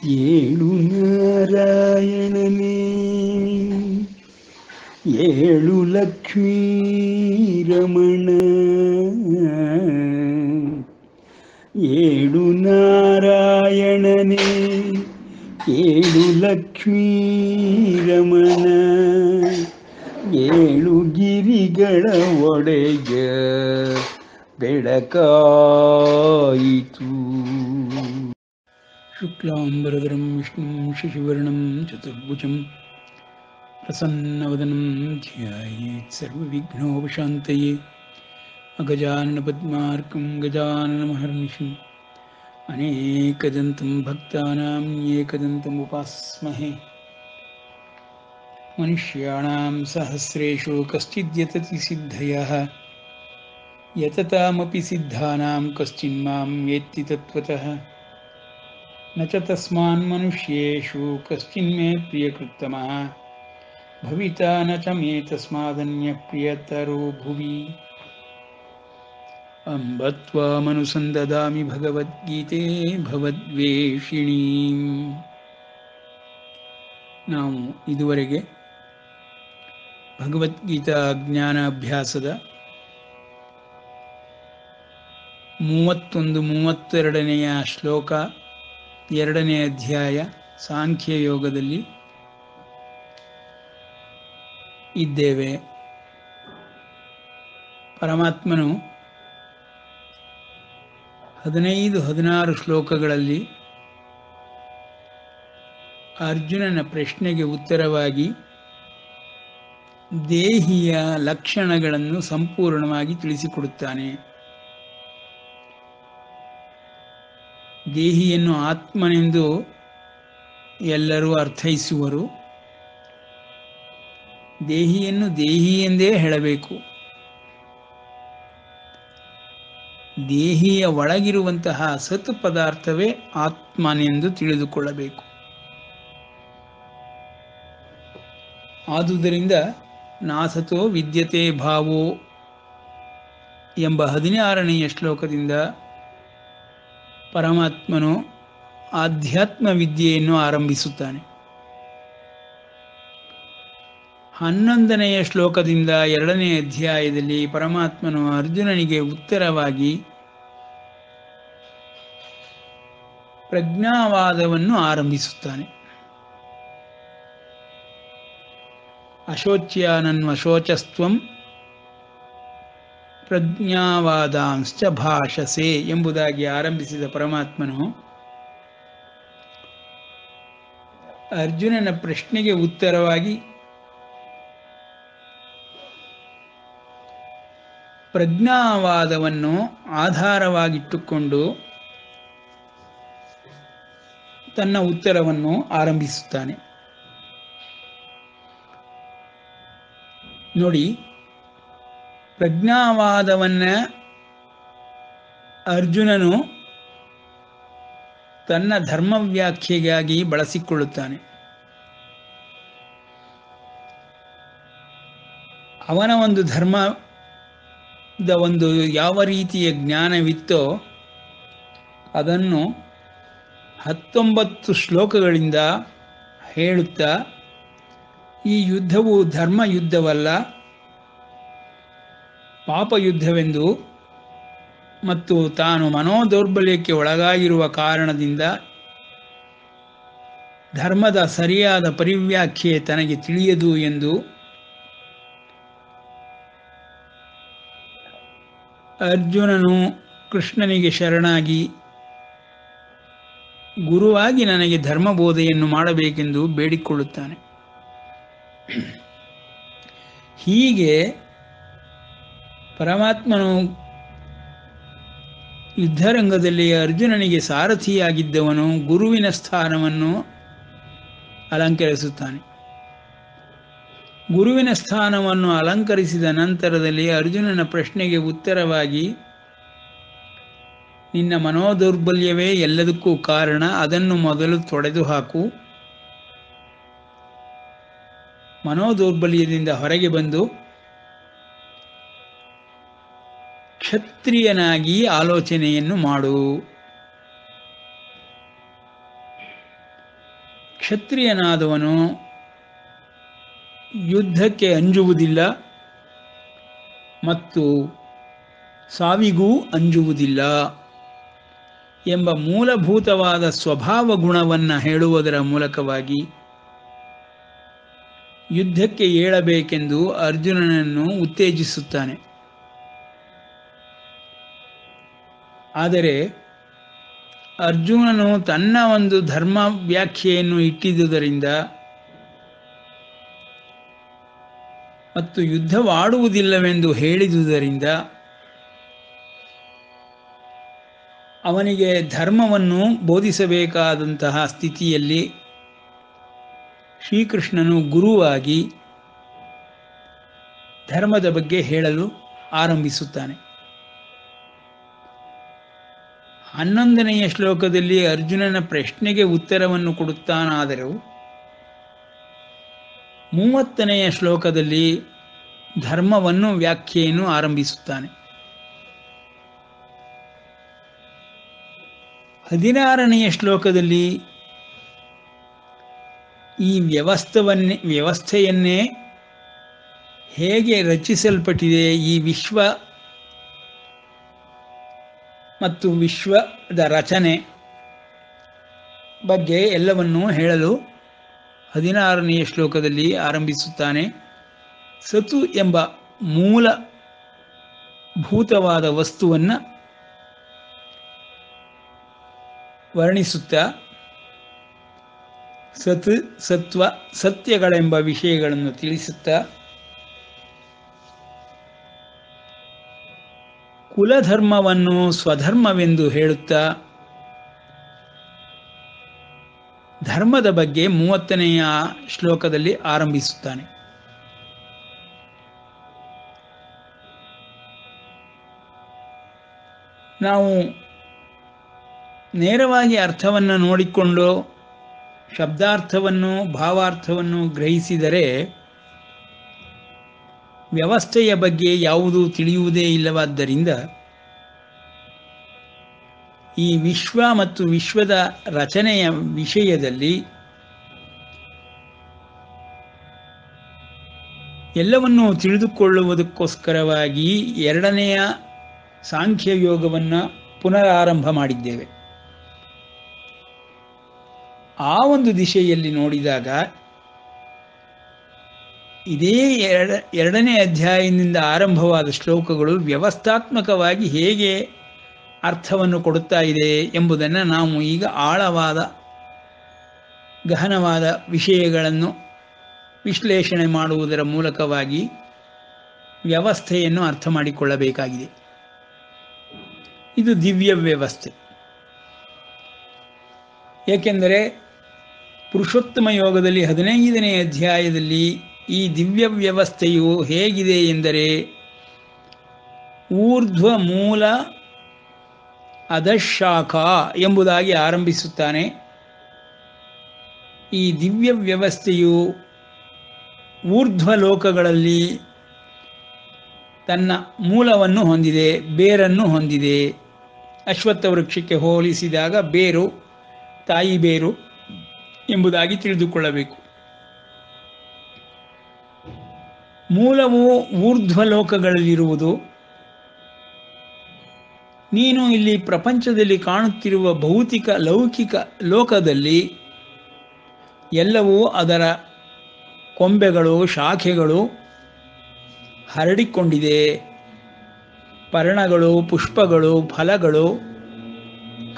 ಏಳು ನಾರಾಯಣನೇ ಏಳು ಲಕ್ಷ್ಮೀ ರಮಣ ಏಳು ನಾರಾಯಣನೇ ಏಳು ಲಕ್ಷ್ಮೀ ರಮಣ ಏಳು ಗಿರಿಗಳ ಒಡೆಯ ಬೆಳಕಾಯಿತು. ಶುಕ್ಲಾಂಬರಧರಂ ವಿಷ್ಣುಂ ಶಶಿವರ್ಣಂ ಚತುರ್ಭುಜಂ ಪ್ರಸನ್ನವದನಂ ಧ್ಯಾಯೇತ್ ಸರ್ವವಿಘ್ನೋಪಶಾಂತಯೇ. ಅಗಜಾನನಪದ್ಮಾರ್ಕಂ ಗಜಾನನಮಹರ್ನಿಶಂ ಅನೇಕದಂತಂ ಭಕ್ತಾನಾಂ ಏಕದಂತಮುಪಾಸ್ಮಹೇ. ಮನುಷ್ಯಾಣಾಂ ಸಹಸ್ರೇಷು ಕಶ್ಚಿದ್ಯತತಿ ಸಿದ್ಧಯಃ ಯತತಾಮಪಿ ಸಿದ್ಧಾನಾಂ ಕಶ್ಚಿನ್ಮಾಂ ವೇತ್ತಿ ತತ್ವತಃ. ನ ಚ ತಸ್ಮಾನ್ ಮನುಷ್ಯೇಷು ಕಶ್ಚಿನ್ಮೇ ಪ್ರಿಯಕೃತ್ತಮಃ ಭವಿತಾ ನ ಚ ಮೇ ತಸ್ಮಾದನ್ಯ ಪ್ರಿಯತರೋ ಭುವಿ. ಅಂಬ ತ್ವಾಮನುಸಂದದಾಮಿ ಭಗವದ್ಗೀತೆ ಭವದ್ವೇಷಿಣೀಂ. ನಾವು ಇದುವರೆಗೆ ಭಗವದ್ಗೀತಾ ಜ್ಞಾನ ಅಭ್ಯಾಸದ 31-32ನೆಯ ಶ್ಲೋಕ, 2ನೇ ಅಧ್ಯಾಯ ಸಾಂಖ್ಯ ಯೋಗದಲ್ಲಿ ಇದ್ದೇವೆ. ಪರಮಾತ್ಮನು 15-16 ಶ್ಲೋಕಗಳಲ್ಲಿ ಅರ್ಜುನನ ಪ್ರಶ್ನೆಗೆ ಉತ್ತರವಾಗಿ ದೇಹಿಯ ಲಕ್ಷಣಗಳನ್ನು ಸಂಪೂರ್ಣವಾಗಿ ತಿಳಿಸಿಕೊಡುತ್ತಾನೆ. ದೇಹಿಯನ್ನು ಆತ್ಮನೆಂದು ಎಲ್ಲರೂ ಅರ್ಥೈಸುವರು. ದೇಹಿಯನ್ನು ದೇಹಿ ಎಂದೇ ಹೇಳಬೇಕು. ದೇಹಿಯ ಒಳಗಿರುವಂತಹ ಸತ್ ಪದಾರ್ಥವೇ ಆತ್ಮನೆಂದು ತಿಳಿದುಕೊಳ್ಳಬೇಕು. ಆದುದರಿಂದ ನಾಸತೋ ವಿದ್ಯತೆ ಭಾವೋ ಎಂಬ 16ನೆಯ ಶ್ಲೋಕದಿಂದ ಪರಮಾತ್ಮನು ಆಧ್ಯಾತ್ಮ ವಿದ್ಯೆಯನ್ನು ಆರಂಭಿಸುತ್ತಾನೆ. 11ನೆಯ ಶ್ಲೋಕದಿಂದ 2ನೇ ಅಧ್ಯಾಯದಲ್ಲಿ ಪರಮಾತ್ಮನು ಅರ್ಜುನನಿಗೆ ಉತ್ತರವಾಗಿ ಪ್ರಜ್ಞಾವಾದವನ್ನು ಆರಂಭಿಸುತ್ತಾನೆ. ಅಶೋಚ್ಯಾನನ್ವಶೋಚಸ್ತ್ವಂ ಪ್ರಜ್ಞಾವಾದಾಂಶ್ಚ ಭಾಷಸೆ ಎಂಬುದಾಗಿ ಆರಂಭಿಸಿದ ಪರಮಾತ್ಮನು ಅರ್ಜುನನ ಪ್ರಶ್ನೆಗೆ ಉತ್ತರವಾಗಿ ಪ್ರಜ್ಞಾವಾದವನ್ನು ಆಧಾರವಾಗಿಟ್ಟುಕೊಂಡು ತನ್ನ ಉತ್ತರವನ್ನು ಆರಂಭಿಸುತ್ತಾನೆ. ನೋಡಿ, ಪ್ರಜ್ಞಾವಾದವನ್ನು ಅರ್ಜುನನು ತನ್ನ ಧರ್ಮ ವ್ಯಾಖ್ಯೆಗಾಗಿ ಬಳಸಿಕೊಳ್ಳುತ್ತಾನೆ. ಅವನ ಒಂದು ಧರ್ಮದ ಒಂದು ಯಾವ ರೀತಿಯ ಜ್ಞಾನವಿತ್ತೋ ಅದನ್ನು 19 ಶ್ಲೋಕಗಳಿಂದ ಹೇಳುತ್ತಾ ಈ ಯುದ್ಧವು ಧರ್ಮ ಯುದ್ಧವಲ್ಲ, ಪಾಪ ಯುದ್ಧವೆಂದು ಮತ್ತು ತಾನು ಮನೋದೌರ್ಬಲ್ಯಕ್ಕೆ ಒಳಗಾಗಿರುವ ಕಾರಣದಿಂದ ಧರ್ಮದ ಸರಿಯಾದ ಪರಿವ್ಯಾಖ್ಯೆ ತನಗೆ ತಿಳಿಯದು ಎಂದು ಅರ್ಜುನನು ಕೃಷ್ಣನಿಗೆ ಶರಣಾಗಿ ಗುರುವಾಗಿ ನನಗೆ ಧರ್ಮಬೋಧೆಯನ್ನು ಮಾಡಬೇಕೆಂದು ಬೇಡಿಕೊಳ್ಳುತ್ತಾನೆ. ಹೀಗೆ ಪರಮಾತ್ಮನು ಯುದ್ಧರಂಗದಲ್ಲಿ ಅರ್ಜುನನಿಗೆ ಸಾರಥಿಯಾಗಿದ್ದವನು ಗುರುವಿನ ಸ್ಥಾನವನ್ನು ಅಲಂಕರಿಸುತ್ತಾನೆ. ಗುರುವಿನ ಸ್ಥಾನವನ್ನು ಅಲಂಕರಿಸಿದ ನಂತರದಲ್ಲಿ ಅರ್ಜುನನ ಪ್ರಶ್ನೆಗೆ ಉತ್ತರವಾಗಿ ನಿನ್ನ ಮನೋದೌರ್ಬಲ್ಯವೇ ಎಲ್ಲದಕ್ಕೂ ಕಾರಣ, ಅದನ್ನು ಮೊದಲು ತೊಡೆದು ಹಾಕು, ಮನೋದೌರ್ಬಲ್ಯದಿಂದ ಹೊರಗೆ ಬಂದು ಕ್ಷತ್ರಿಯನಾಗಿ ಆಲೋಚನೆಯನ್ನು ಮಾಡು. ಕ್ಷತ್ರಿಯನಾದವನು ಯುದ್ಧಕ್ಕೆ ಅಂಜುವುದಿಲ್ಲ ಮತ್ತು ಸಾವಿಗೂ ಅಂಜುವುದಿಲ್ಲ ಎಂಬ ಮೂಲಭೂತವಾದ ಸ್ವಭಾವ ಗುಣವನ್ನು ಹೇಳುವುದರ ಮೂಲಕವಾಗಿ ಯುದ್ಧಕ್ಕೆ ಏಳಬೇಕೆಂದು ಅರ್ಜುನನನ್ನು ಉತ್ತೇಜಿಸುತ್ತಾನೆ. ಆದರೆ ಅರ್ಜುನನು ತನ್ನ ಒಂದು ಧರ್ಮ ವ್ಯಾಖ್ಯೆಯನ್ನು ಇಟ್ಟಿದ್ದುದರಿಂದ ಮತ್ತು ಯುದ್ಧವಾಡುವುದಿಲ್ಲವೆಂದು ಹೇಳಿದುದರಿಂದ ಅವನಿಗೆ ಧರ್ಮವನ್ನು ಬೋಧಿಸಬೇಕಾದಂತಹ ಸ್ಥಿತಿಯಲ್ಲಿ ಶ್ರೀಕೃಷ್ಣನು ಗುರುವಾಗಿ ಧರ್ಮದ ಬಗ್ಗೆ ಹೇಳಲು ಆರಂಭಿಸುತ್ತಾನೆ. 11ನೆಯ ಶ್ಲೋಕದಲ್ಲಿ ಅರ್ಜುನನ ಪ್ರಶ್ನೆಗೆ ಉತ್ತರವನ್ನು ಕೊಡುತ್ತಾನಾದರೂ 30ನೆಯ ಶ್ಲೋಕದಲ್ಲಿ ಧರ್ಮವನ್ನು ವ್ಯಾಖ್ಯೆಯನ್ನು ಆರಂಭಿಸುತ್ತಾನೆ. 16ನೆಯ ಶ್ಲೋಕದಲ್ಲಿ ಈ ವ್ಯವಸ್ಥೆಯನ್ನೇ ಹೇಗೆ ರಚಿಸಲ್ಪಟ್ಟಿದೆ, ಈ ವಿಶ್ವ ಮತ್ತು ವಿಶ್ವದ ರಚನೆ ಬಗ್ಗೆ ಎಲ್ಲವನ್ನೂ ಹೇಳಲು 16ನೆಯ ಶ್ಲೋಕದಲ್ಲಿ ಆರಂಭಿಸುತ್ತಾನೆ. ಸತು ಎಂಬ ಮೂಲಭೂತವಾದ ವಸ್ತುವನ್ನು ವರ್ಣಿಸುತ್ತಾ ಸತ್, ಸತ್ವ, ಸತ್ಯಗಳೆಂಬ ವಿಷಯಗಳನ್ನು ತಿಳಿಸುತ್ತಾ ಕುಲಧರ್ಮವನ್ನು ಸ್ವಧರ್ಮವೆಂದು ಹೇಳುತ್ತಾ ಧರ್ಮದ ಬಗ್ಗೆ 30ನೆಯ ಶ್ಲೋಕದಲ್ಲಿ ಆರಂಭಿಸುತ್ತಾನೆ. ನಾವು ನೇರವಾಗಿ ಅರ್ಥವನ್ನು ನೋಡಿಕೊಂಡು ಶಬ್ದಾರ್ಥವನ್ನು ಭಾವಾರ್ಥವನ್ನು ಗ್ರಹಿಸಿದರೆ ವ್ಯವಸ್ಥೆಯ ಬಗ್ಗೆ ಯಾವುದೂ ತಿಳಿಯುವುದೇ ಇಲ್ಲವಾದ್ದರಿಂದ ಈ ವಿಶ್ವ ಮತ್ತು ವಿಶ್ವದ ರಚನೆಯ ವಿಷಯದಲ್ಲಿ ಎಲ್ಲವನ್ನೂ ತಿಳಿದುಕೊಳ್ಳುವುದಕ್ಕೋಸ್ಕರವಾಗಿ 2ನೆಯ ಸಾಂಖ್ಯಯೋಗವನ್ನು ಪುನರಾರಂಭ ಮಾಡಿದ್ದೇವೆ. ಆ ಒಂದು ದಿಶೆಯಲ್ಲಿ ನೋಡಿದಾಗ ಇದೇ 2ನೇ ಅಧ್ಯಾಯದಿಂದ ಆರಂಭವಾದ ಶ್ಲೋಕಗಳು ವ್ಯವಸ್ಥಾತ್ಮಕವಾಗಿ ಹೇಗೆ ಅರ್ಥವನ್ನು ಕೊಡುತ್ತಾ ಇದೆ ಎಂಬುದನ್ನು ನಾವು ಈಗ ಆಳವಾದ ಗಹನವಾದ ವಿಷಯಗಳನ್ನು ವಿಶ್ಲೇಷಣೆ ಮಾಡುವುದರ ಮೂಲಕವಾಗಿ ವ್ಯವಸ್ಥೆಯನ್ನು ಅರ್ಥ ಮಾಡಿಕೊಳ್ಳಬೇಕಾಗಿದೆ. ಇದು ದಿವ್ಯ ವ್ಯವಸ್ಥೆ. ಏಕೆಂದರೆ ಪುರುಷೋತ್ತಮ ಯೋಗದಲ್ಲಿ 15ನೇ ಅಧ್ಯಾಯದಲ್ಲಿ ಈ ದಿವ್ಯ ವ್ಯವಸ್ಥೆಯು ಹೇಗಿದೆ ಎಂದರೆ ಊರ್ಧ್ವ ಮೂಲ ಅಧಃಶಾಖ ಎಂಬುದಾಗಿ ಆರಂಭಿಸುತ್ತಾನೆ. ಈ ದಿವ್ಯ ವ್ಯವಸ್ಥೆಯು ಊರ್ಧ್ವ ಲೋಕಗಳಲ್ಲಿ ತನ್ನ ಮೂಲವನ್ನು ಹೊಂದಿದೆ, ಬೇರನ್ನು ಹೊಂದಿದೆ. ಅಶ್ವತ್ಥ ವೃಕ್ಷಕ್ಕೆ ಹೋಲಿಸಿದಾಗ ಬೇರು ತಾಯಿ ಬೇರು ಎಂಬುದಾಗಿ ತಿಳಿದುಕೊಳ್ಳಬೇಕು. ಮೂಲವು ಊರ್ಧ್ವ ಲೋಕಗಳಲ್ಲಿರುವುದು. ನೀನು ಇಲ್ಲಿ ಪ್ರಪಂಚದಲ್ಲಿ ಕಾಣುತ್ತಿರುವ ಭೌತಿಕ ಲೌಕಿಕ ಲೋಕದಲ್ಲಿ ಎಲ್ಲವೂ ಅದರ ಕೊಂಬೆಗಳು ಶಾಖೆಗಳು ಹರಡಿಕೊಂಡಿದೆ. ಪರ್ಣಗಳು ಪುಷ್ಪಗಳು ಫಲಗಳು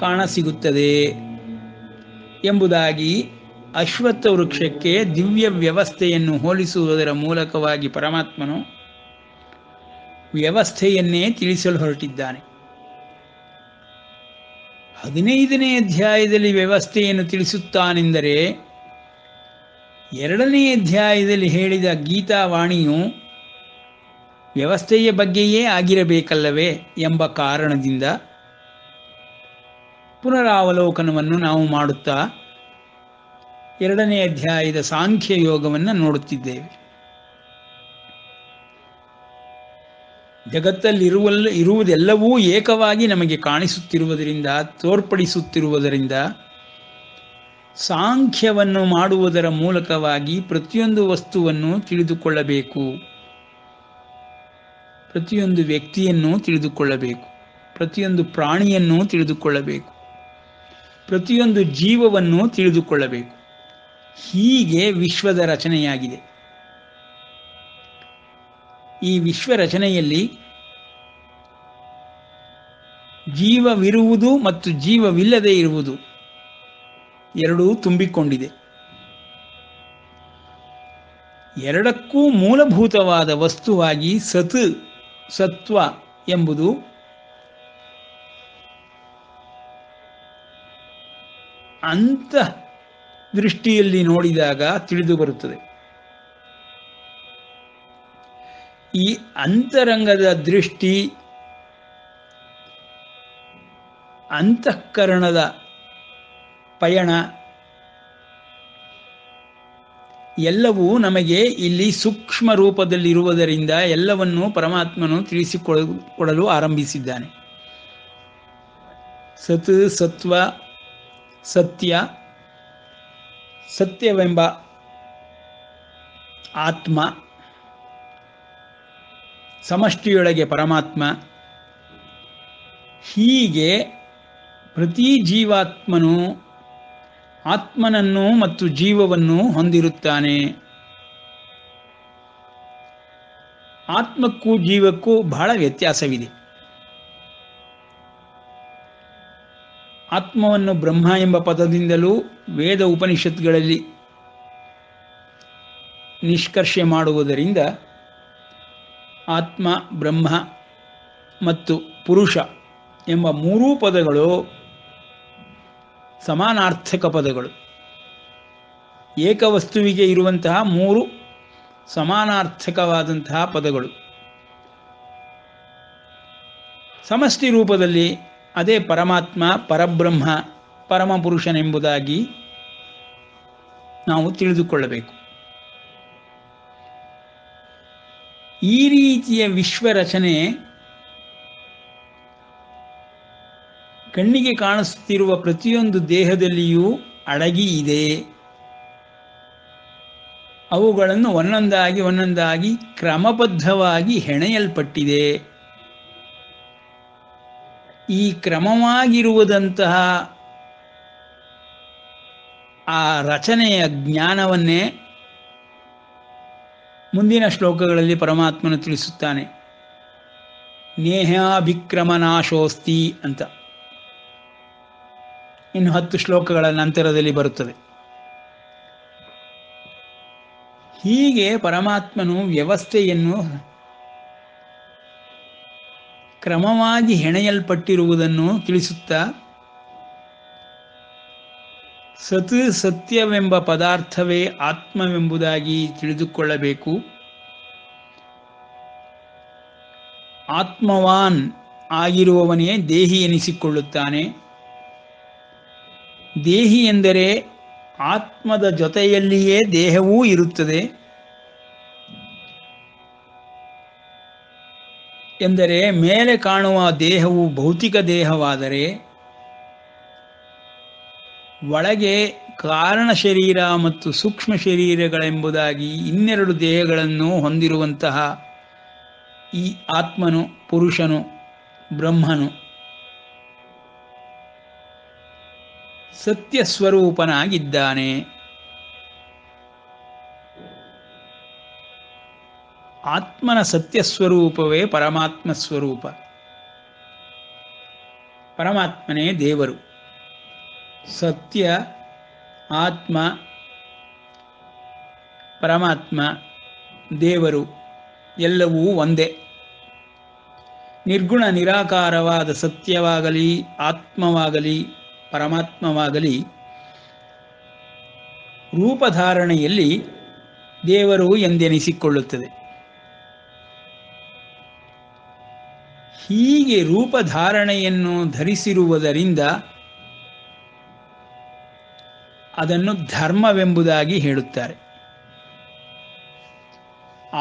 ಕಾಣಸಿಗುತ್ತದೆ ಎಂಬುದಾಗಿ ಅಶ್ವತ್ಥ ವೃಕ್ಷಕ್ಕೆ ದಿವ್ಯ ವ್ಯವಸ್ಥೆಯನ್ನು ಹೋಲಿಸುವುದರ ಮೂಲಕವಾಗಿ ಪರಮಾತ್ಮನು ವ್ಯವಸ್ಥೆಯನ್ನೇ ತಿಳಿಸಲು ಹೊರಟಿದ್ದಾನೆ. 15ನೇ ಅಧ್ಯಾಯದಲ್ಲಿ ವ್ಯವಸ್ಥೆಯನ್ನು ತಿಳಿಸುತ್ತಾನೆಂದರೆ 2ನೇ ಅಧ್ಯಾಯದಲ್ಲಿ ಹೇಳಿದ ಗೀತಾವಾಣಿಯು ವ್ಯವಸ್ಥೆಯ ಬಗ್ಗೆಯೇ ಆಗಿರಬೇಕಲ್ಲವೇ ಎಂಬ ಕಾರಣದಿಂದ ಪುನರಾವಲೋಕನವನ್ನು ನಾವು ಮಾಡುತ್ತಾ 2ನೇ ಅಧ್ಯಾಯದ ಸಾಂಖ್ಯ ಯೋಗವನ್ನು ನೋಡುತ್ತಿದ್ದೇವೆ. ಇರುವುದೆಲ್ಲವೂ ಏಕವಾಗಿ ನಮಗೆ ಕಾಣಿಸುತ್ತಿರುವುದರಿಂದ ತೋರ್ಪಡಿಸುತ್ತಿರುವುದರಿಂದ ಸಾಂಖ್ಯವನ್ನು ಮಾಡುವುದರ ಮೂಲಕವಾಗಿ ಪ್ರತಿಯೊಂದು ವಸ್ತುವನ್ನು ತಿಳಿದುಕೊಳ್ಳಬೇಕು, ಪ್ರತಿಯೊಂದು ವ್ಯಕ್ತಿಯನ್ನು ತಿಳಿದುಕೊಳ್ಳಬೇಕು, ಪ್ರತಿಯೊಂದು ಪ್ರಾಣಿಯನ್ನು ತಿಳಿದುಕೊಳ್ಳಬೇಕು, ಪ್ರತಿಯೊಂದು ಜೀವವನ್ನು ತಿಳಿದುಕೊಳ್ಳಬೇಕು. ಹೀಗೆ ವಿಶ್ವದ ರಚನೆಯಾಗಿದೆ. ಈ ವಿಶ್ವ ರಚನೆಯಲ್ಲಿ ಜೀವವಿರುವುದು ಮತ್ತು ಜೀವವಿಲ್ಲದೆ ಇರುವುದು ಎರಡೂ ತುಂಬಿಕೊಂಡಿದೆ. ಎರಡಕ್ಕೂ ಮೂಲಭೂತವಾದ ವಸ್ತುವಾಗಿ ಸತ್ವ ಎಂಬುದು ಅಂತಃ ದೃಷ್ಟಿಯಲ್ಲಿ ನೋಡಿದಾಗ ತಿಳಿದು ಬರುತ್ತದೆ. ಈ ಅಂತರಂಗದ ದೃಷ್ಟಿ, ಅಂತಃಕರಣದ ಪಯಣ ಎಲ್ಲವೂ ನಮಗೆ ಇಲ್ಲಿ ಸೂಕ್ಷ್ಮ ರೂಪದಲ್ಲಿರುವುದರಿಂದ ಎಲ್ಲವನ್ನೂ ಪರಮಾತ್ಮನು ತಿಳಿಸಿಕೊಡಲು ಆರಂಭಿಸಿದ್ದಾನೆ. ಸತ್ವ, ಸತ್ಯ, ಸತ್ಯವೆಂಬ ಆತ್ಮ, ಸಮಷ್ಟಿಯೊಳಗೆ ಪರಮಾತ್ಮ. ಹೀಗೆ ಪ್ರತಿ ಜೀವಾತ್ಮನು ಆತ್ಮನನ್ನು ಮತ್ತು ಜೀವವನ್ನು ಹೊಂದಿರುತ್ತಾನೆ. ಆತ್ಮಕ್ಕೂ ಜೀವಕ್ಕೂ ಬಹಳ ವ್ಯತ್ಯಾಸವಿದೆ. ಆತ್ಮವನ್ನು ಬ್ರಹ್ಮ ಎಂಬ ಪದದಿಂದಲೂ ವೇದ ಉಪನಿಷತ್ಗಳಲ್ಲಿ ನಿಷ್ಕರ್ಷೆ ಮಾಡುವುದರಿಂದ ಆತ್ಮ, ಬ್ರಹ್ಮ ಮತ್ತು ಪುರುಷ ಎಂಬ ಮೂರೂ ಪದಗಳು ಸಮಾನಾರ್ಥಕ ಪದಗಳು. ಏಕವಸ್ತುವಿಗೆ ಇರುವಂತಹ ಮೂರು ಸಮಾನಾರ್ಥಕವಾದಂತಹ ಪದಗಳು. ಸಮಷ್ಟಿ ರೂಪದಲ್ಲಿ ಅದೇ ಪರಮಾತ್ಮ, ಪರಬ್ರಹ್ಮ, ಪರಮಪುರುಷನೆಂಬುದಾಗಿ ನಾವು ತಿಳಿದುಕೊಳ್ಳಬೇಕು. ಈ ರೀತಿಯ ವಿಶ್ವರಚನೆ ಕಣ್ಣಿಗೆ ಕಾಣಿಸುತ್ತಿರುವ ಪ್ರತಿಯೊಂದು ದೇಹದಲ್ಲಿಯೂ ಅಡಗಿ ಇದೆ. ಅವುಗಳನ್ನು ಒಂದೊಂದಾಗಿ ಕ್ರಮಬದ್ಧವಾಗಿ ಹೆಣೆಯಲ್ಪಟ್ಟಿದೆ. ಈ ಕ್ರಮವಾಗಿರುವುದಂತಹ ಆ ರಚನೆಯ ಜ್ಞಾನವನ್ನೇ ಮುಂದಿನ ಶ್ಲೋಕಗಳಲ್ಲಿ ಪರಮಾತ್ಮನು ತಿಳಿಸುತ್ತಾನೆ. ನೇಹಾಭಿಕ್ರಮನಾಶೋಸ್ತಿ ಅಂತ ಇನ್ನು 10 ಶ್ಲೋಕಗಳ ನಂತರದಲ್ಲಿ ಬರುತ್ತದೆ. ಹೀಗೆ ಪರಮಾತ್ಮನು ವ್ಯವಸ್ಥೆಯನ್ನು ಕ್ರಮವಾಗಿ ಹೆಣೆಯಲ್ಪಟ್ಟಿರುವುದನ್ನು ತಿಳಿಸುತ್ತಾ ಸತ್ಯವೆಂಬ ಪದಾರ್ಥವೇ ಆತ್ಮವೆಂಬುದಾಗಿ ತಿಳಿದುಕೊಳ್ಳಬೇಕು. ಆತ್ಮವಾನ್ ಆಗಿರುವವನೇ ದೇಹಿ ಎನಿಸಿಕೊಳ್ಳುತ್ತಾನೆ. ದೇಹಿ ಎಂದರೆ ಆತ್ಮದ ಜೊತೆಯಲ್ಲಿಯೇ ದೇಹವೂ ಇರುತ್ತದೆ ಎಂದರೆ, ಮೇಲೆ ಕಾಣುವ ದೇಹವು ಭೌತಿಕ ದೇಹವಾದರೆ ಒಳಗೆ ಕಾರಣ ಶರೀರ ಮತ್ತು ಸೂಕ್ಷ್ಮ ಶರೀರಗಳೆಂಬುದಾಗಿ 2 ದೇಹಗಳನ್ನು ಹೊಂದಿರುವಂತಹ ಈ ಆತ್ಮನು, ಪುರುಷನು, ಬ್ರಹ್ಮನು ಸತ್ಯ ಸ್ವರೂಪನಾಗಿದ್ದಾನೆ. ಆತ್ಮನ ಸತ್ಯ ಸ್ವರೂಪವೇ ಪರಮಾತ್ಮ ಸ್ವರೂಪ. ಪರಮಾತ್ಮನೇ ದೇವರು. ಸತ್ಯ, ಆತ್ಮ, ಪರಮಾತ್ಮ, ದೇವರು ಎಲ್ಲವೂ ಒಂದೇ. ನಿರ್ಗುಣ ನಿರಾಕಾರವಾದ ಸತ್ಯವಾಗಲಿ, ಆತ್ಮವಾಗಲಿ, ಪರಮಾತ್ಮವಾಗಲಿ ರೂಪಧಾರಣೆಯಲ್ಲಿ ದೇವರು ಎಂದೆನಿಸಿಕೊಳ್ಳುತ್ತದೆ. ಹೀಗೆ ರೂಪಧಾರಣೆಯನ್ನು ಧರಿಸಿರುವುದರಿಂದ ಅದನ್ನು ಧರ್ಮವೆಂಬುದಾಗಿ ಹೇಳುತ್ತಾರೆ.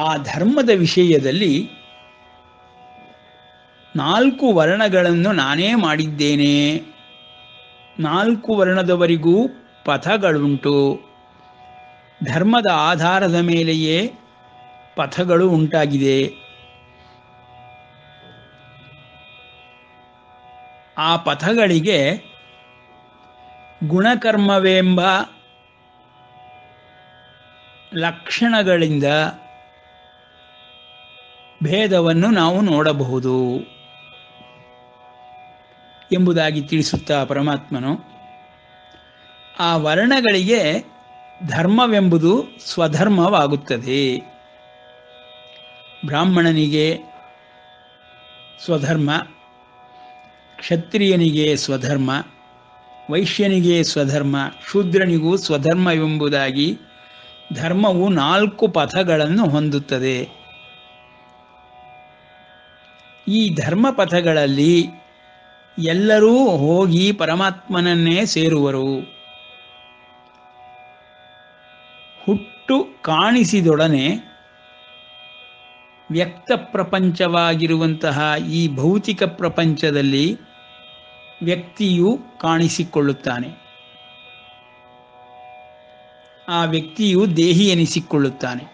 ಆ ಧರ್ಮದ ವಿಷಯದಲ್ಲಿ 4 ವರ್ಣಗಳನ್ನು ನಾನೇ ಮಾಡಿದ್ದೇನೆ, 4 ವರ್ಣದವರಿಗೂ ಪಥಗಳುಂಟು. ಧರ್ಮದ ಆಧಾರದ ಮೇಲೆಯೇ ಪಥಗಳು ಉಂಟಾಗಿದೆ. ಆ ಪಥಗಳಿಗೆ ಗುಣಕರ್ಮವೆಂಬ ಲಕ್ಷಣಗಳಿಂದ ಭೇದವನ್ನು ನಾವು ನೋಡಬಹುದು ಎಂಬುದಾಗಿ ತಿಳಿಸುತ್ತಾ ಪರಮಾತ್ಮನು ಆ ವರ್ಣಗಳಿಗೆ ಧರ್ಮವೆಂಬುದು ಸ್ವಧರ್ಮವಾಗುತ್ತದೆ. ಬ್ರಾಹ್ಮಣನಿಗೆ ಸ್ವಧರ್ಮ, ಕ್ಷತ್ರಿಯನಿಗೆ ಸ್ವಧರ್ಮ, ವೈಶ್ಯನಿಗೆ ಸ್ವಧರ್ಮ, ಶೂದ್ರನಿಗೂ ಸ್ವಧರ್ಮವೆಂಬುದಾಗಿ ಧರ್ಮವು 4 ಪಥಗಳನ್ನು ಹೊಂದುತ್ತದೆ. ಈ ಧರ್ಮಪಥಗಳಲ್ಲಿ ಎಲ್ಲರೂ ಹೋಗಿ ಪರಮಾತ್ಮನನ್ನೇ ಸೇರುವರು. ಹುಟ್ಟು ಕಾಣಿಸಿದೊಡನೆ ವ್ಯಕ್ತ ಪ್ರಪಂಚವಾಗಿರುವಂತಹ ಈ ಭೌತಿಕ ಪ್ರಪಂಚದಲ್ಲಿ ವ್ಯಕ್ತಿಯು ಕಾಣಿಸಿಕೊಳ್ಳುತ್ತಾನೆ. ಆ ವ್ಯಕ್ತಿಯು ದೇಹಿ ಎನಿಸಿಕೊಳ್ಳುತ್ತಾನೆ.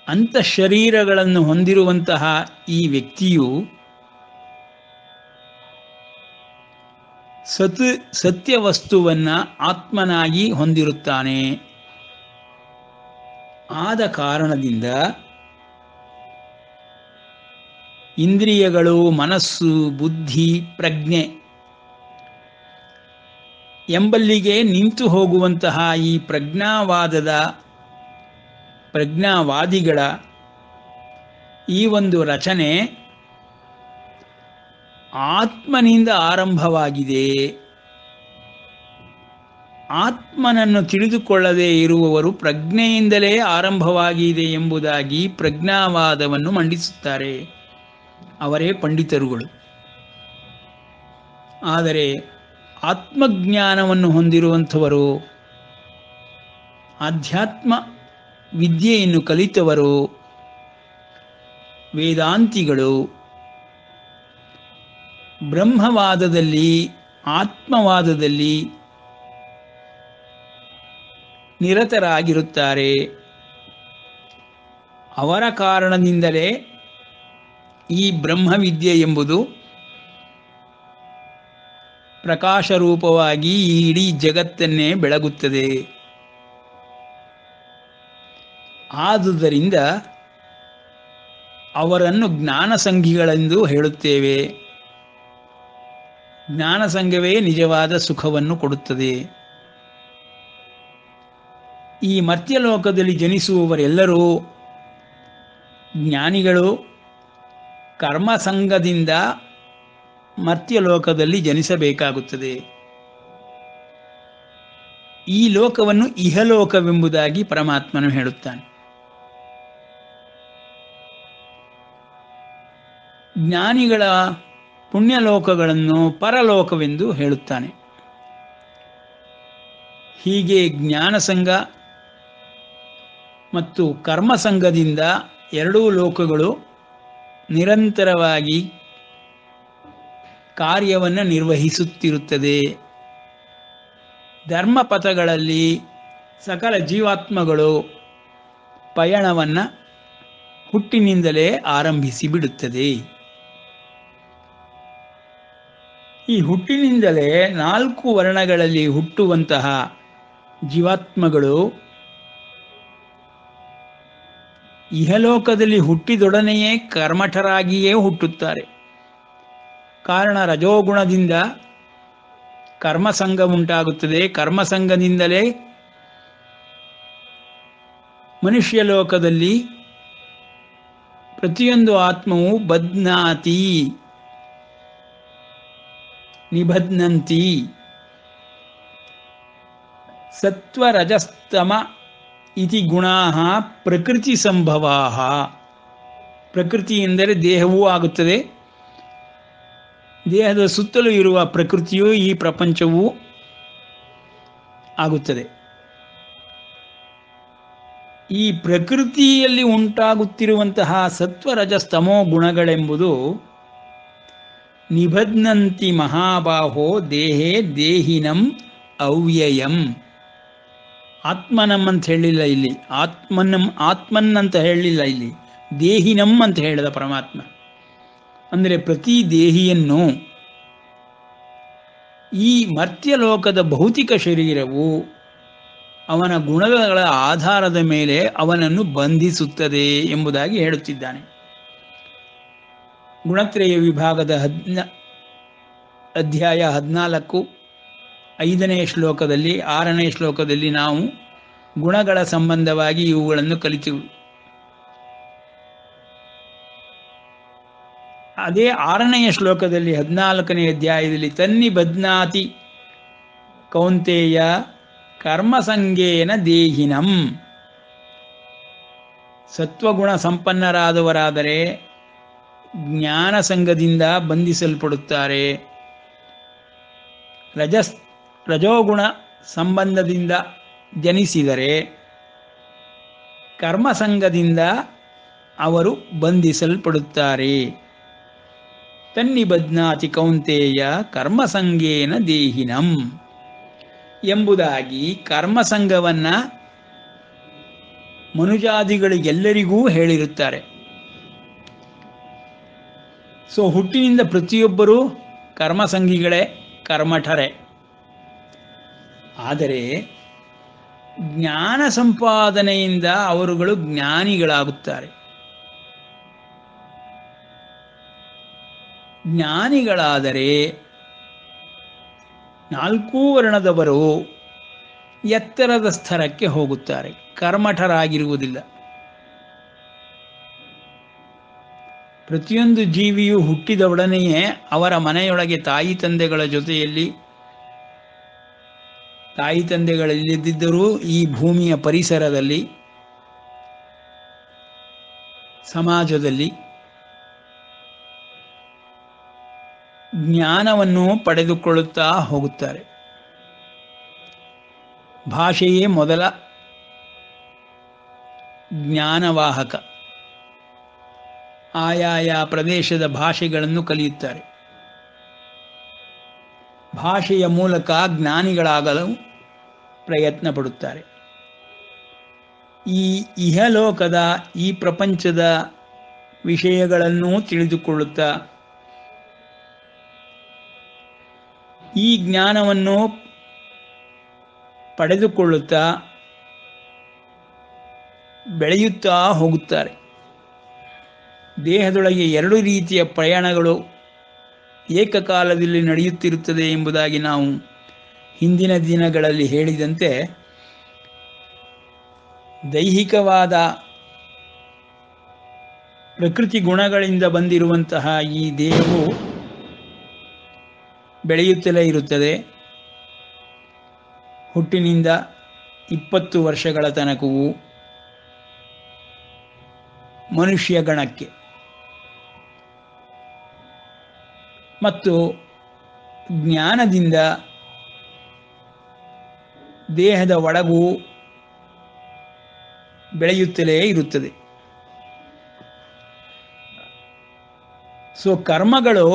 ಅಂತಃಶರೀರಗಳನ್ನು ಹೊಂದಿರುವಂತಹ ಈ ವ್ಯಕ್ತಿಯು ಸತ್ಯವಸ್ತುವನ್ನು ಆತ್ಮನಾಗಿ ಹೊಂದಿರುತ್ತಾನೆ. ಆದ ಕಾರಣದಿಂದ ಇಂದ್ರಿಯಗಳು, ಮನಸ್ಸು, ಬುದ್ಧಿ, ಪ್ರಜ್ಞೆ ಎಂಬಲ್ಲಿಗೆ ನಿಂತು ಹೋಗುವಂತಹ ಈ ಪ್ರಜ್ಞಾವಾದಿಗಳ ಈ ಒಂದು ರಚನೆ ಆತ್ಮನಿಂದ ಆರಂಭವಾಗಿದೆ. ಆತ್ಮನನ್ನು ತಿಳಿದುಕೊಳ್ಳದೇ ಇರುವವರು ಪ್ರಜ್ಞೆಯಿಂದಲೇ ಆರಂಭವಾಗಿದೆ ಎಂಬುದಾಗಿ ಪ್ರಜ್ಞಾವಾದವನ್ನು ಮಂಡಿಸುತ್ತಾರೆ. ಅವರೇ ಪಂಡಿತರುಗಳು. ಆದರೆ ಆತ್ಮಜ್ಞಾನವನ್ನು ಹೊಂದಿರುವಂಥವರು, ಆಧ್ಯಾತ್ಮ ವಿದ್ಯೆಯನ್ನು ಕಲಿತವರು, ವೇದಾಂತಿಗಳು ಬ್ರಹ್ಮವಾದದಲ್ಲಿ, ಆತ್ಮವಾದದಲ್ಲಿ ನಿರತರಾಗಿರುತ್ತಾರೆ. ಅವರ ಕಾರಣದಿಂದಲೇ ಈ ಬ್ರಹ್ಮವಿದ್ಯೆ ಎಂಬುದು ಪ್ರಕಾಶರೂಪವಾಗಿ ಈ ಇಡೀ ಜಗತ್ತನ್ನೇ ಬೆಳಗುತ್ತದೆ. ಆದುದರಿಂದ ಅವರನ್ನು ಜ್ಞಾನಸಂಘಿಗಳೆಂದು ಹೇಳುತ್ತೇವೆ. ಜ್ಞಾನಸಂಘವೇ ನಿಜವಾದ ಸುಖವನ್ನು ಕೊಡುತ್ತದೆ. ಈ ಮರ್ತ್ಯಲೋಕದಲ್ಲಿ ಜನಿಸುವವರೆಲ್ಲರೂ ಜ್ಞಾನಿಗಳು. ಕರ್ಮಸಂಗದಿಂದ ಮರ್ತ್ಯಲೋಕದಲ್ಲಿ ಜನಿಸಬೇಕಾಗುತ್ತದೆ. ಈ ಲೋಕವನ್ನು ಇಹಲೋಕವೆಂಬುದಾಗಿ ಪರಮಾತ್ಮನು ಹೇಳುತ್ತಾನೆ. ಜ್ಞಾನಿಗಳ ಪುಣ್ಯಲೋಕಗಳನ್ನು ಪರಲೋಕವೆಂದು ಹೇಳುತ್ತಾನೆ. ಹೀಗೆ ಜ್ಞಾನಸಂಗ ಮತ್ತು ಕರ್ಮಸಂಗದಿಂದ ಎರಡೂ ಲೋಕಗಳು ನಿರಂತರವಾಗಿ ಕಾರ್ಯವನ್ನು ನಿರ್ವಹಿಸುತ್ತಿರುತ್ತದೆ. ಧರ್ಮಪಥಗಳಲ್ಲಿ ಸಕಲ ಜೀವಾತ್ಮಗಳು ಪಯಣವನ್ನು ಹುಟ್ಟಿನಿಂದಲೇ ಆರಂಭಿಸಿ ಬಿಡುತ್ತದೆ. ಈ ಹುಟ್ಟಿನಿಂದಲೇ 4 ವರ್ಣಗಳಲ್ಲಿ ಹುಟ್ಟುವಂತಹ ಜೀವಾತ್ಮಗಳು ಇಹಲೋಕದಲ್ಲಿ ಹುಟ್ಟಿದೊಡನೆಯೇ ಕರ್ಮಠರಾಗಿಯೇ ಹುಟ್ಟುತ್ತಾರೆ. ಕಾರಣ ರಜೋಗುಣದಿಂದ ಕರ್ಮಸಂಗ ಉಂಟಾಗುತ್ತದೆ. ಕರ್ಮಸಂಗದಿಂದಲೇ ಮನುಷ್ಯ ಲೋಕದಲ್ಲಿ ಪ್ರತಿಯೊಂದು ಆತ್ಮವು ಬಧ್ನಾತಿ, ನಿಬಧ್ನಂತಿ. ಸತ್ವರಜಸ್ತಮ ಇತಿ ಗುಣಾಃ ಪ್ರಕೃತಿ ಸಂಭವಾಃ. ಪ್ರಕೃತಿ ಎಂದರೆ ದೇಹವೂ ಆಗುತ್ತದೆ. ದೇಹದ ಸುತ್ತಲೂ ಇರುವ ಪ್ರಕೃತಿಯೂ ಈ ಪ್ರಪಂಚವೂ ಆಗುತ್ತದೆ. ಈ ಪ್ರಕೃತಿಯಲ್ಲಿ ಉಂಟಾಗುತ್ತಿರುವಂತಹ ಸತ್ವರಜಸ್ತಮೋ ಗುಣಗಳೆಂಬುದು ನಿಬಧ್ನಂತಿ ಮಹಾಬಾಹೋ ದೇಹೇ ದೇಹಿನಂ ಅವ್ಯಯಂ. ಆತ್ಮನಂ ಅಂತ ಹೇಳಿಲ್ಲ ಇಲ್ಲಿ, ಆತ್ಮನ್ ಅಂತ ಹೇಳಿಲ್ಲ ಇಲ್ಲಿ, ದೇಹಿನಂ ಅಂತ ಹೇಳಿದ ಪರಮಾತ್ಮ. ಅಂದರೆ ಪ್ರತಿ ದೇಹಿಯನ್ನು ಈ ಮರ್ತ್ಯಲೋಕದ ಭೌತಿಕ ಶರೀರವು ಅವನ ಗುಣಗಳ ಆಧಾರದ ಮೇಲೆ ಅವನನ್ನು ಬಂಧಿಸುತ್ತದೆ ಎಂಬುದಾಗಿ ಹೇಳುತ್ತಿದ್ದಾನೆ. ಗುಣತ್ರಯ ವಿಭಾಗದ ಅಧ್ಯಾಯ 14 5ನೇ ಶ್ಲೋಕದಲ್ಲಿ 6ನೇ ಶ್ಲೋಕದಲ್ಲಿ ನಾವು ಗುಣಗಳ ಸಂಬಂಧವಾಗಿ ಇವುಗಳನ್ನು ಕಲಿತೆವು. ಅದೇ 6ನೇ ಶ್ಲೋಕದಲ್ಲಿ 14ನೇ ಅಧ್ಯಾಯದಲ್ಲಿ ತನ್ನಿ ಬದ್ನಾತಿ ಕೌಂತೆಯ ಕರ್ಮಸಂಗೇನ ದೇಹಿನಂ. ಸತ್ವಗುಣ ಸಂಪನ್ನರಾದವರಾದರೆ ಜ್ಞಾನ ಸಂಘದಿಂದ ಬಂಧಿಸಲ್ಪಡುತ್ತಾರೆ. ರಜೋಗುಣ ಸಂಬಂಧದಿಂದ ಜನಿಸಿದರೆ ಕರ್ಮಸಂಗದಿಂದ ಅವರು ಬಂಧಿಸಲ್ಪಡುತ್ತಾರೆ. ತನ್ನಿಬಧ್ನಾತಿ ಕೌಂತೆಯ ಕರ್ಮಸಂಗೇನ ದೇಹಿನಂ ಎಂಬುದಾಗಿ ಕರ್ಮಸಂಗವನ್ನು ಮನುಜಾದಿಗಳಿಗೆಲ್ಲರಿಗೂ ಹೇಳಿರುತ್ತಾರೆ. ಸೊ ಹುಟ್ಟಿನಿಂದ ಪ್ರತಿಯೊಬ್ಬರೂ ಕರ್ಮಸಂಗಿಗಳೇ, ಕರ್ಮಠರೇ. ಆದರೆ ಜ್ಞಾನ ಸಂಪಾದನೆಯಿಂದ ಅವರುಗಳು ಜ್ಞಾನಿಗಳಾಗುತ್ತಾರೆ. ಜ್ಞಾನಿಗಳಾದರೆ 4 ವರ್ಣದವರು ಎತ್ತರದ ಸ್ತರಕ್ಕೆ ಹೋಗುತ್ತಾರೆ, ಕರ್ಮಠರಾಗಿರುವುದಿಲ್ಲ. ಪ್ರತಿಯೊಂದು ಜೀವಿಯು ಹುಟ್ಟಿದೊಡನೆಯೇ ಅವರ ಮನೆಯೊಳಗೆ ತಾಯಿ ತಂದೆಗಳಿಲ್ಲದಿದ್ದರೂ ಈ ಭೂಮಿಯ ಪರಿಸರದಲ್ಲಿ, ಸಮಾಜದಲ್ಲಿ ಜ್ಞಾನವನ್ನು ಪಡೆದುಕೊಳ್ಳುತ್ತಾ ಹೋಗುತ್ತಾರೆ. ಭಾಷೆಯೇ ಮೊದಲ ಜ್ಞಾನವಾಹಕ. ಆಯಾಯ ಪ್ರದೇಶದ ಭಾಷೆಗಳನ್ನು ಕಲಿಯುತ್ತಾರೆ. ಭಾಷೆಯ ಮೂಲಕ ಜ್ಞಾನಿಗಳಾಗಲು ಪ್ರಯತ್ನ ಪಡುತ್ತಾರೆ. ಈ ಇಹಲೋಕದ, ಈ ಪ್ರಪಂಚದ ವಿಷಯಗಳನ್ನು ತಿಳಿದುಕೊಳ್ಳುತ್ತಾ ಈ ಜ್ಞಾನವನ್ನು ಪಡೆದುಕೊಳ್ಳುತ್ತಾ ಬೆಳೆಯುತ್ತಾ ಹೋಗುತ್ತಾರೆ. ದೇಹದೊಳಗೆ 2 ರೀತಿಯ ಪ್ರಯಾಣಗಳು ಏಕಕಾಲದಲ್ಲಿ ನಡೆಯುತ್ತಿರುತ್ತದೆ ಎಂಬುದಾಗಿ ನಾವು ಹಿಂದಿನ ದಿನಗಳಲ್ಲಿ ಹೇಳಿದಂತೆ, ದೈಹಿಕವಾದ ಪ್ರಕೃತಿ ಗುಣಗಳಿಂದ ಬಂದಿರುವಂತಹ ಈ ದೇಹವು ಬೆಳೆಯುತ್ತಲೇ ಇರುತ್ತದೆ. ಹುಟ್ಟಿನಿಂದ 20 ವರ್ಷಗಳ ತನಕವೂ ಮನುಷ್ಯ ಗಣಕ್ಕೆ, ಮತ್ತು ಜ್ಞಾನದಿಂದ ದೇಹದ ಒಳಗೂ ಬೆಳೆಯುತ್ತಲೇ ಇರುತ್ತದೆ. ಸೊ ಕರ್ಮಗಳು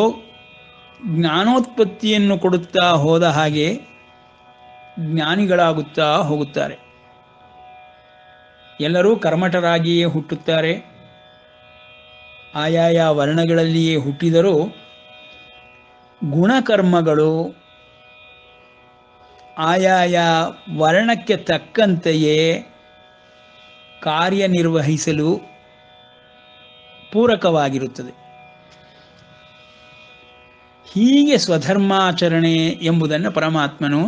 ಜ್ಞಾನೋತ್ಪತ್ತಿಯನ್ನು ಕೊಡುತ್ತಾ ಹೋದ ಹಾಗೆ ಜ್ಞಾನಿಗಳಾಗುತ್ತಾ ಹೋಗುತ್ತಾರೆ. ಎಲ್ಲರೂ ಕರ್ಮಠರಾಗಿಯೇ ಹುಟ್ಟುತ್ತಾರೆ. ಆಯಾಯ ವರ್ಣಗಳಲ್ಲಿಯೇ ಹುಟ್ಟಿದರೂ ಗುಣಕರ್ಮಗಳು ಆಯಾಯ ವರ್ಣಕ್ಕೆ ತಕ್ಕಂತೆಯೇ ಕಾರ್ಯನಿರ್ವಹಿಸಲು ಪೂರಕವಾಗಿರುತ್ತದೆ. ಹೀಗೆ ಸ್ವಧರ್ಮಾಚರಣೆ ಎಂಬುದನ್ನು ಪರಮಾತ್ಮನು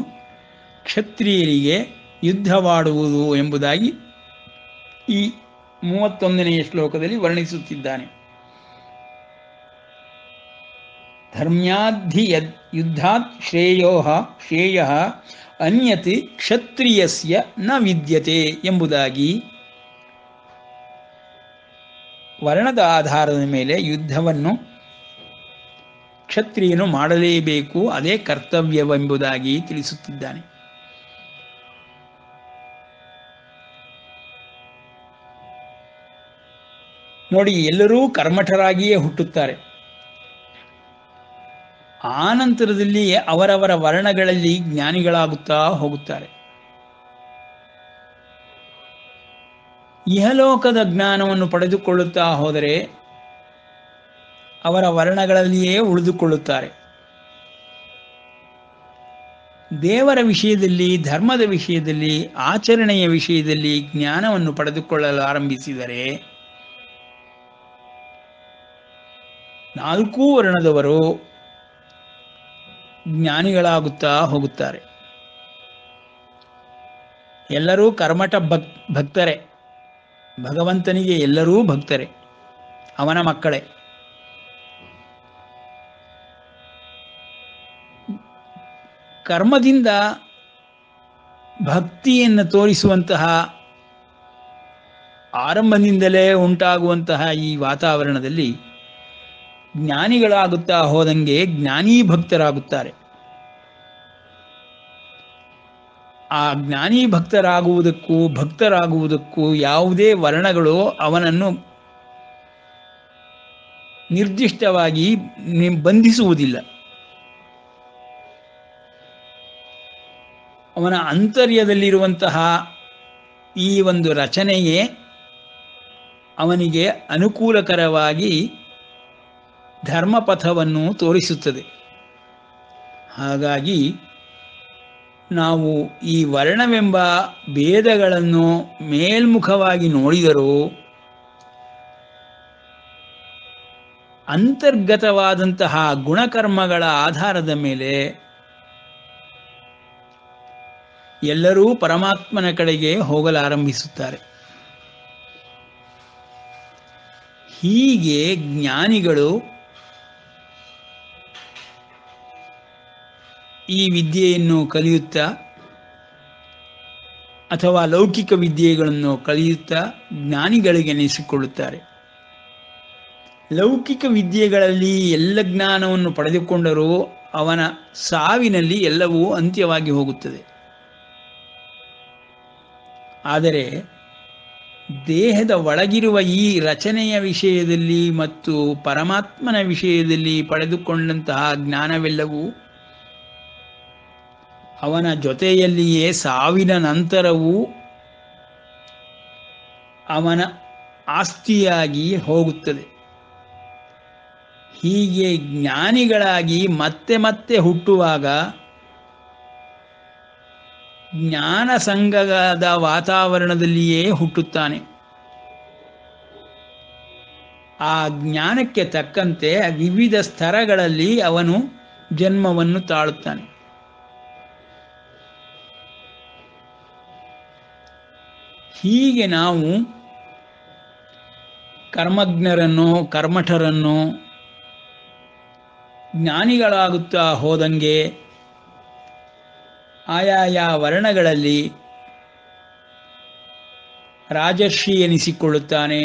ಕ್ಷತ್ರಿಯರಿಗೆ ಯುದ್ಧವಾಡುವುದು ಎಂಬುದಾಗಿ ಈ 31ನೇ ಶ್ಲೋಕದಲ್ಲಿ ವರ್ಣಿಸುತ್ತಿದ್ದಾನೆ. ಧರ್ಮ್ಯಾಧಿ ಯುದ್ಧಾತ್ ಶ್ರೇಯ ಅನ್ಯತ್ ಕ್ಷತ್ರಿಯಸ್ಯ ನ ವಿದ್ಯತೆ ಎಂಬುದಾಗಿ ವರ್ಣದ ಆಧಾರದ ಮೇಲೆ ಯುದ್ಧವನ್ನು ಕ್ಷತ್ರಿಯನು ಮಾಡಲೇಬೇಕು, ಅದೇ ಕರ್ತವ್ಯವೆಂಬುದಾಗಿ ತಿಳಿಸುತ್ತಿದ್ದಾನೆ. ನೋಡಿ, ಎಲ್ಲರೂ ಕರ್ಮಠರಾಗಿಯೇ ಹುಟ್ಟುತ್ತಾರೆ. ಆನಂತರದಲ್ಲಿ ಅವರವರ ವರ್ಣಗಳಲ್ಲಿ ಜ್ಞಾನಿಗಳಾಗುತ್ತಾ ಹೋಗುತ್ತಾರೆ. ಇಹಲೋಕದ ಜ್ಞಾನವನ್ನು ಪಡೆದುಕೊಳ್ಳುತ್ತಾ ಹೋದರೆ ಅವರ ವರ್ಣಗಳಲ್ಲಿಯೇ ಉಳಿದುಕೊಳ್ಳುತ್ತಾರೆ. ದೇವರ ವಿಷಯದಲ್ಲಿ, ಧರ್ಮದ ವಿಷಯದಲ್ಲಿ, ಆಚರಣೆಯ ವಿಷಯದಲ್ಲಿ ಜ್ಞಾನವನ್ನು ಪಡೆದುಕೊಳ್ಳಲು ಆರಂಭಿಸಿದರೆ 4 ವರ್ಣದವರು ಜ್ಞಾನಿಗಳಾಗುತ್ತಾ ಹೋಗುತ್ತಾರೆ. ಎಲ್ಲರೂ ಕರ್ಮಠ ಭಕ್ತರೇ. ಭಗವಂತನಿಗೆ ಎಲ್ಲರೂ ಭಕ್ತರೇ, ಅವನ ಮಕ್ಕಳೇ. ಕರ್ಮದಿಂದ ಭಕ್ತಿಯನ್ನು ತೋರಿಸುವಂತಹ ಆರಂಭದಿಂದಲೇ ಉಂಟಾಗುವಂತಹ ಈ ವಾತಾವರಣದಲ್ಲಿ ಜ್ಞಾನಿಗಳಾಗುತ್ತಾ ಹೋದಂಗೆ ಜ್ಞಾನೀ ಭಕ್ತರಾಗುತ್ತಾರೆ. ಆ ಜ್ಞಾನೀ ಭಕ್ತರಾಗುವುದಕ್ಕೂ ಯಾವುದೇ ವರ್ಣಗಳು ಅವನನ್ನು ನಿರ್ದಿಷ್ಟವಾಗಿ ಬಂಧಿಸುವುದಿಲ್ಲ. ಅವನ ಆಂತರ್ಯದಲ್ಲಿರುವಂತಹ ಈ ಒಂದು ರಚನೆಯೇ ಅವನಿಗೆ ಅನುಕೂಲಕರವಾಗಿ ಧರ್ಮಪಥವನ್ನು ತೋರಿಸುತ್ತದೆ. ಹಾಗಾಗಿ ನಾವು ಈ ವರ್ಣವೆಂಬ ಭೇದಗಳನ್ನು ಮೇಲ್ಮುಖವಾಗಿ ನೋಡಿದರೂ ಅಂತರ್ಗತವಾದಂತಹ ಗುಣಕರ್ಮಗಳ ಆಧಾರದ ಮೇಲೆ ಎಲ್ಲರೂ ಪರಮಾತ್ಮನ ಕಡೆಗೆ ಹೋಗಲಾರಂಭಿಸುತ್ತಾರೆ. ಹೀಗೆ ಜ್ಞಾನಿಗಳು ಈ ವಿದ್ಯೆಯನ್ನು ಕಲಿಯುತ್ತಾ ಅಥವಾ ಲೌಕಿಕ ವಿದ್ಯೆಗಳನ್ನು ಕಲಿಯುತ್ತಾ ಜ್ಞಾನಿಗಳಿಗೆನಿಸಿಕೊಳ್ಳುತ್ತಾರೆ. ಲೌಕಿಕ ವಿದ್ಯೆಗಳಲ್ಲಿ ಎಲ್ಲ ಜ್ಞಾನವನ್ನು ಪಡೆದುಕೊಂಡರೂ ಅವನ ಸಾವಿನಲ್ಲಿ ಎಲ್ಲವೂ ಅಂತ್ಯವಾಗಿ ಹೋಗುತ್ತದೆ. ಆದರೆ ದೇಹದ ಒಳಗಿರುವ ಈ ರಚನೆಯ ವಿಷಯದಲ್ಲಿ ಮತ್ತು ಪರಮಾತ್ಮನ ವಿಷಯದಲ್ಲಿ ಪಡೆದುಕೊಂಡಂತಹ ಜ್ಞಾನವೆಲ್ಲವೂ ಅವನ ಜೊತೆಯಲ್ಲಿಯೇ ಸಾವಿನ ನಂತರವೂ ಅವನ ಆಸ್ತಿಯಾಗಿ ಹೋಗುತ್ತದೆ. ಹೀಗೆ ಜ್ಞಾನಿಗಳಾಗಿ ಮತ್ತೆ ಮತ್ತೆ ಹುಟ್ಟುವಾಗ ಜ್ಞಾನ ಸಂಗದ ವಾತಾವರಣದಲ್ಲಿಯೇ ಹುಟ್ಟುತ್ತಾನೆ. ಆ ಜ್ಞಾನಕ್ಕೆ ತಕ್ಕಂತೆ ವಿವಿಧ ಸ್ತರಗಳಲ್ಲಿ ಅವನು ಜನ್ಮವನ್ನು ತಾಳುತ್ತಾನೆ. ಹೀಗೆ ನಾವು ಕರ್ಮಜ್ಞರನ್ನು, ಕರ್ಮಠರನ್ನು ಜ್ಞಾನಿಗಳಾಗುತ್ತಾ ಹೋದಂಗೆ ಆಯಾಯ ವರ್ಣಗಳಲ್ಲಿ ರಾಜರ್ಷಿ ಎನಿಸಿಕೊಳ್ಳುತ್ತಾನೆ,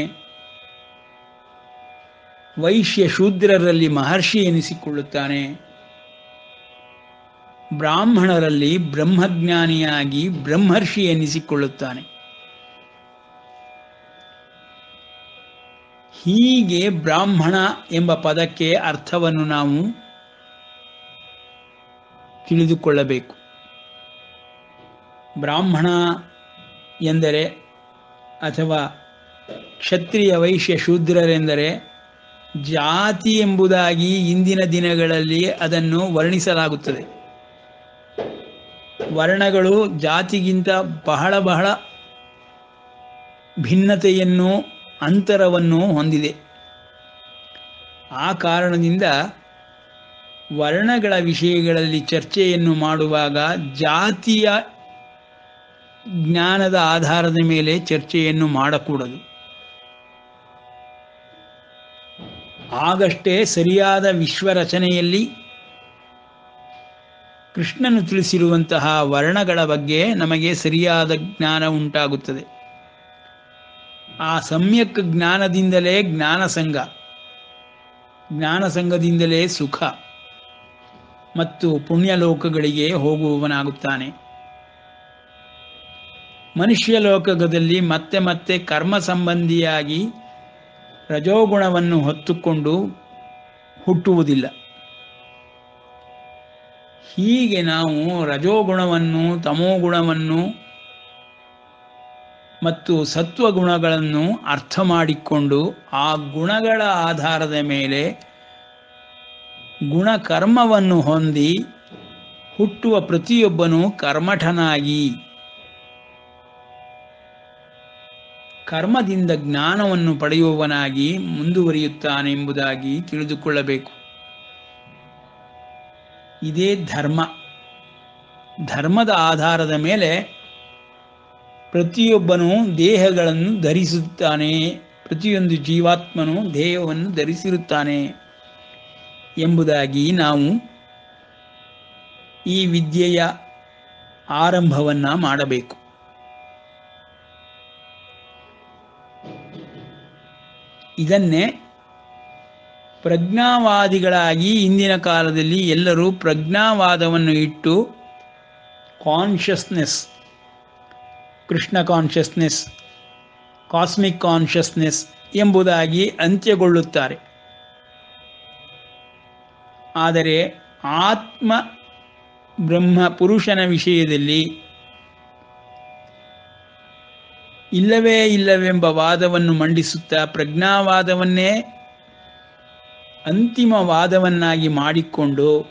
ವೈಶ್ಯ ಶೂದ್ರರಲ್ಲಿ ಮಹರ್ಷಿ ಎನಿಸಿಕೊಳ್ಳುತ್ತಾನೆ, ಬ್ರಾಹ್ಮಣರಲ್ಲಿ ಬ್ರಹ್ಮಜ್ಞಾನಿಯಾಗಿ ಬ್ರಹ್ಮರ್ಷಿ ಎನಿಸಿಕೊಳ್ಳುತ್ತಾನೆ. ಹೀಗೆ ಬ್ರಾಹ್ಮಣ ಎಂಬ ಪದಕ್ಕೆ ಅರ್ಥವನ್ನು ನಾವು ತಿಳಿದುಕೊಳ್ಳಬೇಕು. ಬ್ರಾಹ್ಮಣ ಎಂದರೆ ಅಥವಾ ಕ್ಷತ್ರಿಯ ವೈಶ್ಯ ಶೂದ್ರರೆಂದರೆ ಜಾತಿ ಎಂಬುದಾಗಿ ಇಂದಿನ ದಿನಗಳಲ್ಲಿ ಅದನ್ನು ವರ್ಣಿಸಲಾಗುತ್ತದೆ. ವರ್ಣಗಳು ಜಾತಿಗಿಂತ ಬಹಳ ಬಹಳ ಭಿನ್ನತೆಯನ್ನು, ಅಂತರವನ್ನು ಹೊಂದಿದೆ. ಆ ಕಾರಣದಿಂದ ವರ್ಣಗಳ ವಿಷಯಗಳಲ್ಲಿ ಚರ್ಚೆಯನ್ನು ಮಾಡುವಾಗ ಜಾತಿಯ ಜ್ಞಾನದ ಆಧಾರದ ಮೇಲೆ ಚರ್ಚೆಯನ್ನು ಮಾಡಕೂಡದು. ಆಗಷ್ಟೇ ಸರಿಯಾದ ವಿಶ್ವರಚನೆಯಲ್ಲಿ ಕೃಷ್ಣನು ತಿಳಿಸಿರುವಂತಹ ವರ್ಣಗಳ ಬಗ್ಗೆ ನಮಗೆ ಸರಿಯಾದ ಜ್ಞಾನ ಉಂಟಾಗುತ್ತದೆ. ಆ ಸಮ್ಯಕ್ ಜ್ಞಾನದಿಂದಲೇ ಜ್ಞಾನಸಂಗ, ಜ್ಞಾನಸಂಗದಿಂದಲೇ ಸುಖ ಮತ್ತು ಪುಣ್ಯಲೋಕಗಳಿಗೆ ಹೋಗುವವನಾಗುತ್ತಾನೆ. ಮನುಷ್ಯ ಲೋಕದಲ್ಲಿ ಮತ್ತೆ ಮತ್ತೆ ಕರ್ಮ ಸಂಬಂಧಿಯಾಗಿ ರಜೋಗುಣವನ್ನು ಹೊತ್ತುಕೊಂಡು ಹುಟ್ಟುವುದಿಲ್ಲ. ಹೀಗೆ ನಾವು ರಜೋಗುಣವನ್ನು, ತಮೋಗುಣವನ್ನು ಮತ್ತು ಸತ್ವಗುಣಗಳನ್ನು ಅರ್ಥ ಮಾಡಿಕೊಂಡು ಆ ಗುಣಗಳ ಆಧಾರದ ಮೇಲೆ ಗುಣಕರ್ಮವನ್ನು ಹೊಂದಿ ಹುಟ್ಟುವ ಪ್ರತಿಯೊಬ್ಬನೂ ಕರ್ಮಠನಾಗಿ ಕರ್ಮದಿಂದ ಜ್ಞಾನವನ್ನು ಪಡೆಯುವವನಾಗಿ ಮುಂದುವರಿಯುತ್ತಾನೆಂಬುದಾಗಿ ತಿಳಿದುಕೊಳ್ಳಬೇಕು. ಇದೇ ಧರ್ಮ. ಧರ್ಮದ ಆಧಾರದ ಮೇಲೆ ಪ್ರತಿಯೊಬ್ಬನೂ ದೇಹಗಳನ್ನು ಧರಿಸುತ್ತಾನೆ, ಪ್ರತಿಯೊಂದು ಜೀವಾತ್ಮನೂ ದೇಹವನ್ನು ಧರಿಸಿರುತ್ತಾನೆ ಎಂಬುದಾಗಿ ನಾವು ಈ ವಿದ್ಯೆಯ ಆರಂಭವನ್ನು ಮಾಡಬೇಕು. ಇದನ್ನೇ ಪ್ರಜ್ಞಾವಾದಿಗಳಾಗಿ ಇಂದಿನ ಕಾಲದಲ್ಲಿ ಎಲ್ಲರೂ ಪ್ರಜ್ಞಾವಾದವನ್ನು ಇಟ್ಟು consciousness, Krishna consciousness, cosmic consciousness ಎಂಬುದಾಗಿ ಅಂತ್ಯಗೊಳ್ಳುತ್ತಾರೆ. ಆದರೆ ಆತ್ಮ ಬ್ರಹ್ಮ ಪುರುಷನ ವಿಷಯದಲ್ಲಿ ಇಲ್ಲವೇ ಇಲ್ಲವೆಂಬ ವಾದವನ್ನು ಮಂಡಿಸುತ್ತಾ ಪ್ರಜ್ಞಾವಾದವನ್ನೇ ಅಂತಿಮ ವಾದವನ್ನಾಗಿ ಮಾಡಿಕೊಂಡು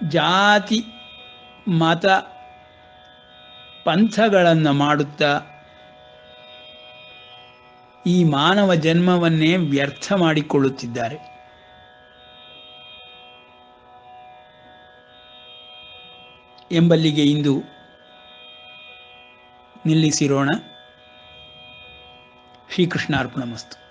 ಜಾತಿ ಮತ ಪಂಥಗಳನ್ನು ಮಾಡುತ್ತಾ ಈ ಮಾನವ ಜನ್ಮವನ್ನೇ ವ್ಯರ್ಥ ಮಾಡಿಕೊಳ್ಳುತ್ತಿದ್ದಾರೆ. ಎಂಬಲ್ಲಿಗೆ ಇಂದು ನಿಲ್ಲಿಸಿರೋಣ. ಶ್ರೀಕೃಷ್ಣಾರ್ಪಣಮಸ್ತು.